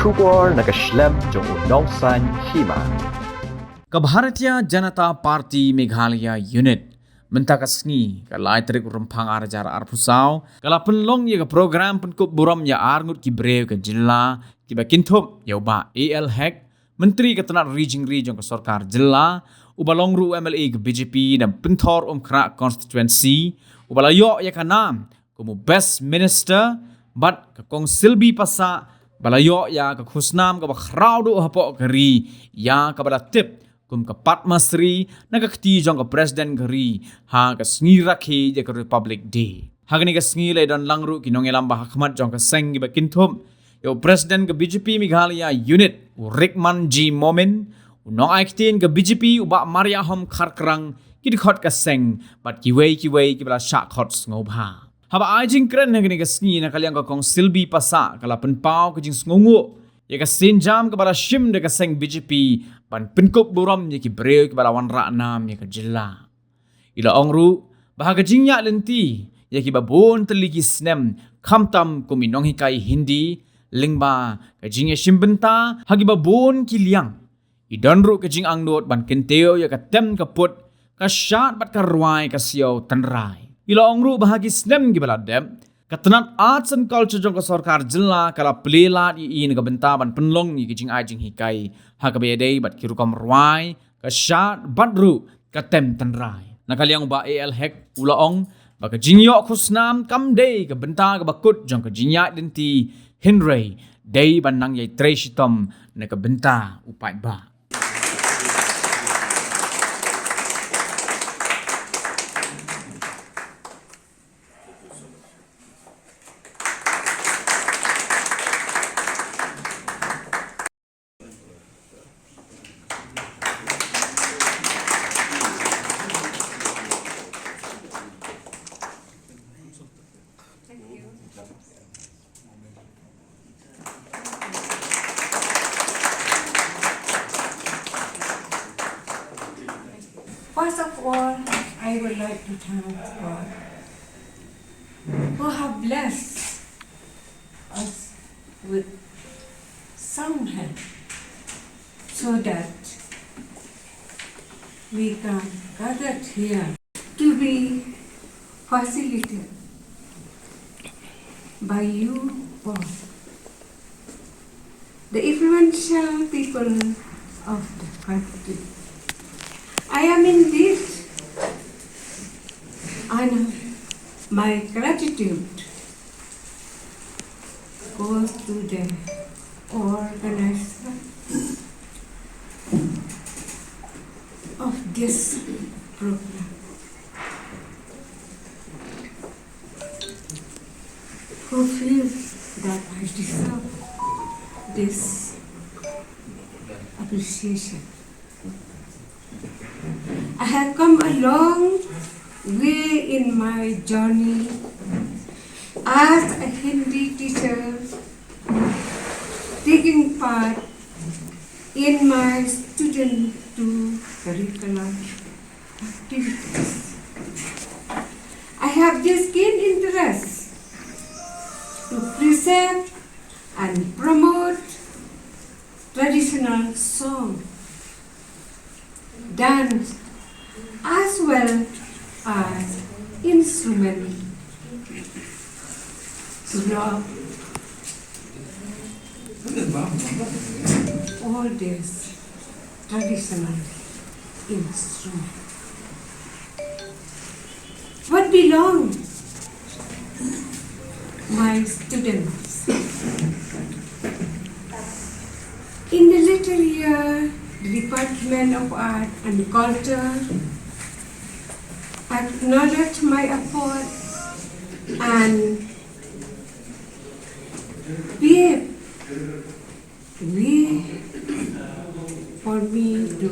Shugor nakaslem jong unongsan Hima. Bharatiya Janata Party Meghalaya Unit mentakasni kalai terik rempang arjar arpusau kala penlong ya program penkup buram ya arngut ki breu ke jilla ki bakinthop ya ba AL hack menteri ketenat region ke sarkar jilla ubalong ru MLA ke BJP dan pentor kra constituency ubalayo ya kanam como best minister but ke kong silbi pasa balayo ya ke Khusnam ke crowd hapo keri ya ke bala tip kum ke Padma Sri na ke keti jong ke presiden geri ha ke sngi rakhi je ke Republic Day ha ke ni ke sngi le don langru ki nongelam ba hakmat jong ke seng gi bakinthum yo presiden ke BJP Meghalaya unit Rikman G Momin nong aiktin ke BJP uba Maria Hom kharkrang ki dikhot ke seng bat ki wei ki bala sha khot ngobha haba ajing kren ne ke sngi na kalyang ke kong silbi pasa kala penpau ke jing sngongu ya ke sinjam ke bala shim de ke seng BJP pan penkup buram ya ki breu ke bala wan raknam ya ke jilla ila ongru bahaga jingnya lenti ya ki babon teligi snem khamtam kuminong hikai hindi lingba ke jingya shim Bynta hagi babon ki liang idonru ke jing angnot ban kenteo ya ke tem ke put ka shat bat ka ruai ka siau tanrai ila ongru bahagi snem gi bala dem ketenat arts and culture jong ke sarkar jilla kala plelat i in ke Bynta ban penlong ni ke jing ajing hikai ha ke bedei bat ki rukam ruai ka shat badru ka tem tanrai nakaliang ba AL hack ula ong ba ke Jingïoh Khusnam kam dei ke Bynta ke bakut jong ke jinya denti Hynrei dei ban nang yai Trei Shitom na ke Bynta Paidbah. First of all, I would like to thank God who have blessed us with sound health so that we can gather here to be facilitated by you all, the influential people of the country. I am indeed honored. My gratitude goes to the organizer of this program, who feels that I deserve this appreciation. I have come a long way in my journey as a Hindi teacher, taking part in my student to curricular activities. I have this keen interest to preserve and promote traditional song, dance, as well as instrument to love all these traditional instruments. What belong my students? In the later year, the Department of Art and Culture acknowledge my effort and pave way for me to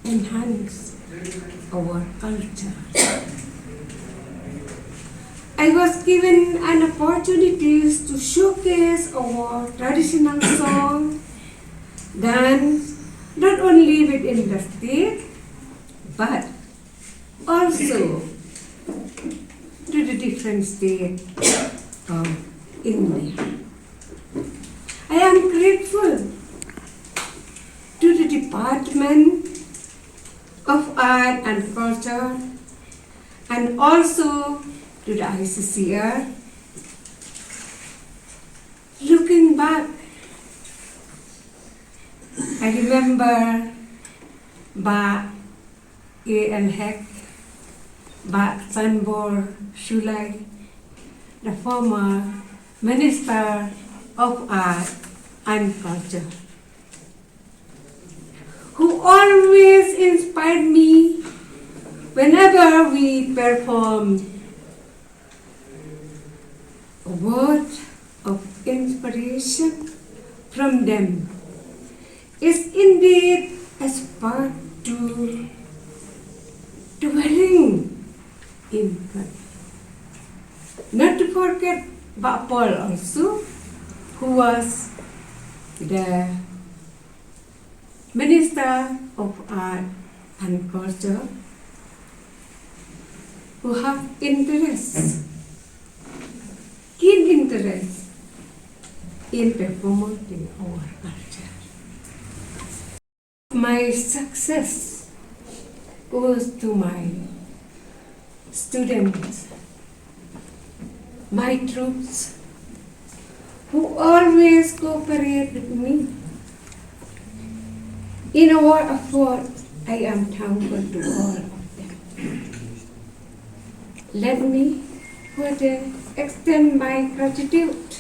enhance our culture. I was given an opportunity to showcase our traditional song, dance, not only within the state, but also to the different states of India. Department of Art and Culture, and also to the ICCR. Looking back, I remember Ba A.L. Heck, Ba Sanbor Shulai, the former Minister of Art and Culture, who always inspired me whenever we performed. A word of inspiration from them is indeed a spark to dwelling in God. Not to forget Ba Paul also, who was the Minister of Art and Culture, who have interest, keen interest in promoting our culture. My success goes to my students, my troops, who always cooperate with me. In our effort, I am thankful to all of them. Let me further extend my gratitude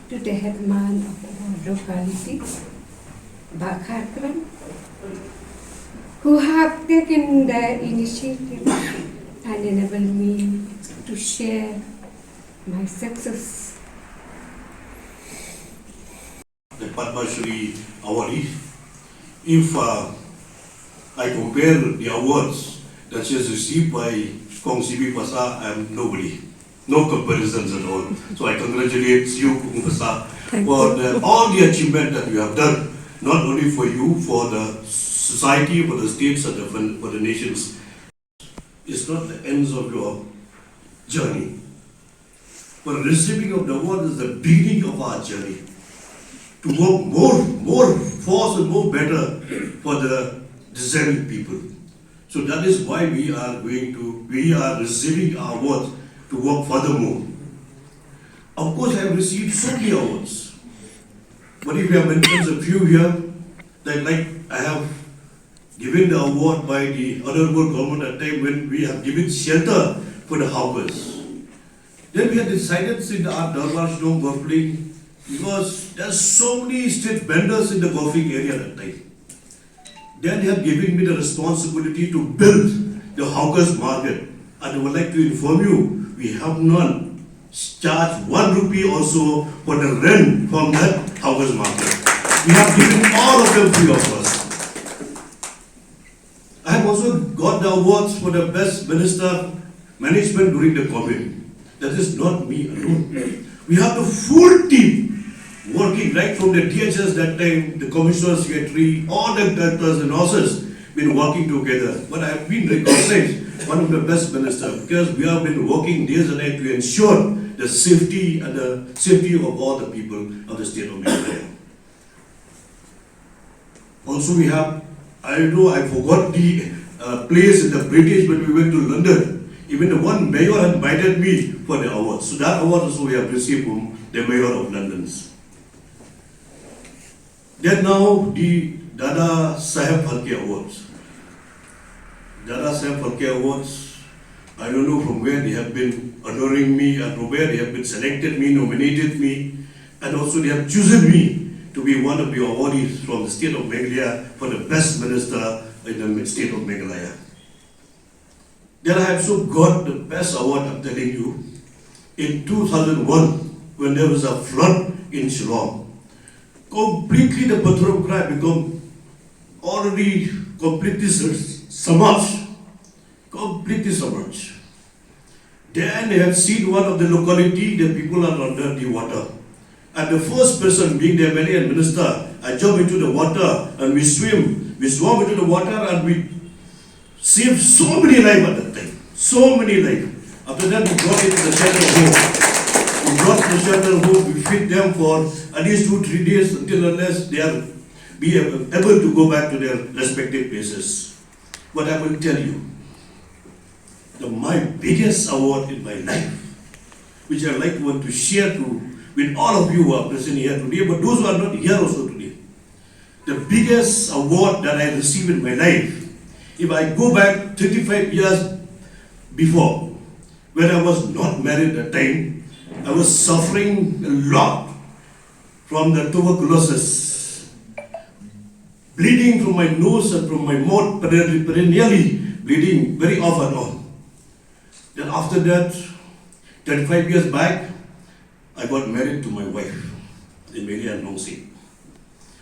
to the headman of our locality, Bakatran, who have taken the initiative and enabled me to share my success. The Padma Shri awardee, if I compare the awards that she has received by Kong Sibi Pasa, I am nobody. No comparisons at all. So I congratulate you, Kong Pasa, for all the achievement that you have done, not only for you, for the society, for the states, and for the nations. It's not the ends of your journey. But receiving of the award is the beginning of our journey. To work more force and more better for the deserving people. So that is why we are receiving our awards to work furthermore. Of course, I have received so many awards. But if you have mentioned a few here, that like I have given the award by the honorable government at the time when we have given shelter for the hawkers. Then we have decided in our Darbar Shitom golfing, because there are so many street vendors in the golfing area at that time. Then they have given me the responsibility to build the hawkers market. And I would like to inform you, we have not charged 1 rupee also for the rent from that hawkers market. We have given all of them free of cost. I have also got the awards for the best minister management during the COVID. That is not me alone. We have the full team working right from the DHS that time, the commissioner secretary, all the directors and officers been working together. But I have been recognized one of the best ministers because we have been working days and night to ensure the safety and the safety of all the people of the state of Meghalaya. Also we have, I know I forgot the place in the British when we went to London. Even the one mayor had invited me for the award. So that award also we have received from the mayor of London. Then now the Dada Saheb Phalke Awards. Dada Saheb Phalke Awards, I don't know from where they have been honoring me and from where they have been selected me, nominated me, and also they have chosen me to be one of the awardees from the state of Meghalaya for the best minister in the state of Meghalaya. Then I have also got the best award, I'm telling you, in 2001 when there was a flood in Shillong. Completely the Patharam cry become already completely submerged. Completely submerged. Then they have seen one of the locality, the people are under the water. And the first person being the MLA and minister, I jump into the water and we swim. We swam into the water and we saved so many lives at that time. So many lives. After that we brought it to the shelter home. We brought the shelter home, we feed them for at least 2-3 days until unless they are be able to go back to their respective places. But I will tell you, my biggest award in my life, which I like want to share with all of you who are present here today, but those who are not here also today. The biggest award that I received in my life, if I go back 35 years before, when I was not married at the time, I was suffering a lot from the tuberculosis, bleeding from my nose and from my mouth, perennially bleeding very off and on. Then after that, 35 years back, I got married to my wife in Mary and Nongsi.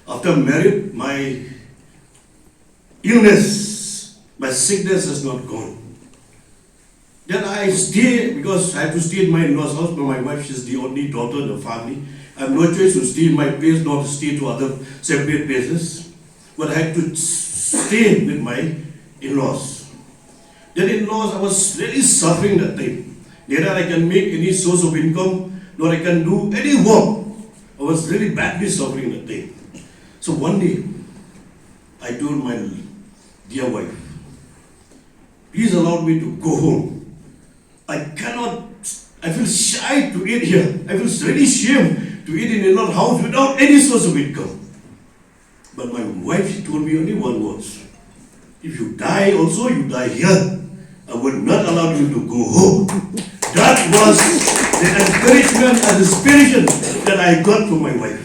After married, my illness, my sickness has not gone. Then I stay, because I have to stay in my in-laws' house, but my wife, she's the only daughter in the family. I have no choice to stay in my place, not to stay to other separate places. But I had to stay with my in-laws. Then in-laws, I was really suffering that time. Neither I can make any source of income, nor I can do any work. I was really badly suffering that time. So one day, I told my dear wife, please allow me to go home. I feel shy to eat here. I feel really ashamed to eat in in-laws' house without any source of income. But my wife, she told me only one word. If you die also, you die here. I will not allow you to go home. That was the encouragement and inspiration that I got from my wife.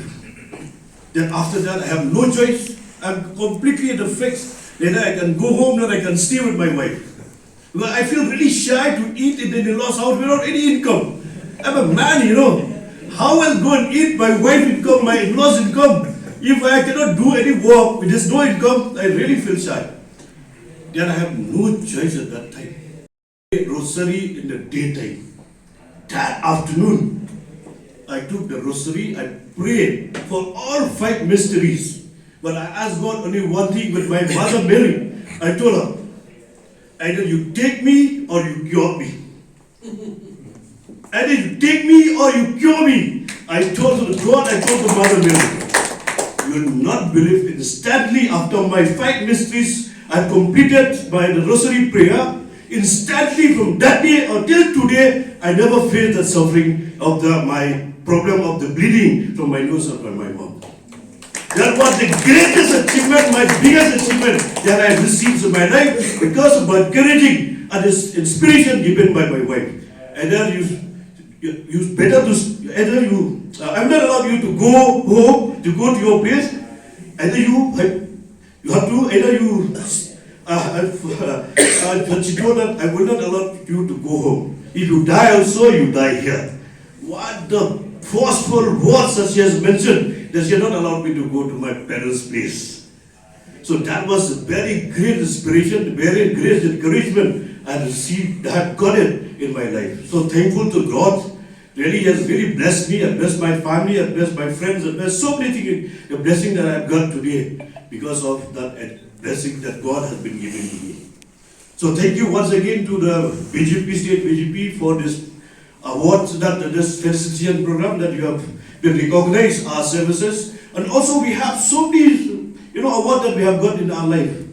Then after that, I have no choice. I'm completely at the fix. Neither I can go home, nor I can stay with my wife. Because I feel really shy to eat in the in-laws' house without any income. I'm a man, How I'll go and eat my wife's income, my in-laws' income? If I cannot do any work, with there's no income, I really feel shy. Then I have no choice at that time. Rosary in the daytime. That afternoon, I took the rosary, I prayed for all 5 mysteries. But I asked God only one thing with my mother Mary. I told her, either you take me or you cure me. Either you take me or you cure me. I told God, I told the Mother Mary, you will not believe, instantly after my 5 mysteries, I completed by the rosary prayer. Instantly from that day until today, I never felt the suffering of my problem of the bleeding from my nose and from my mouth. That was the greatest achievement, my biggest achievement that I received in my life because of my encouraging and this inspiration given by my wife. And then I'm not allowed you to go home, to go to your place. Either you have to, she told that I will not allow you to go home. If you die also, you die here. What the forceful words that she has mentioned, that she had not allowed me to go to my parents' place. So that was a very great inspiration, very great encouragement I received, I have got it in my life. So thankful to God. Really, He has really blessed me, and blessed my family, and blessed my friends, and blessed so many things, the blessing that I have got today because of that blessing that God has been giving to me. So thank you once again to the BJP, State BJP for this award, this felicitation program that you have been recognized our services. And also we have so many, awards that we have got in our life.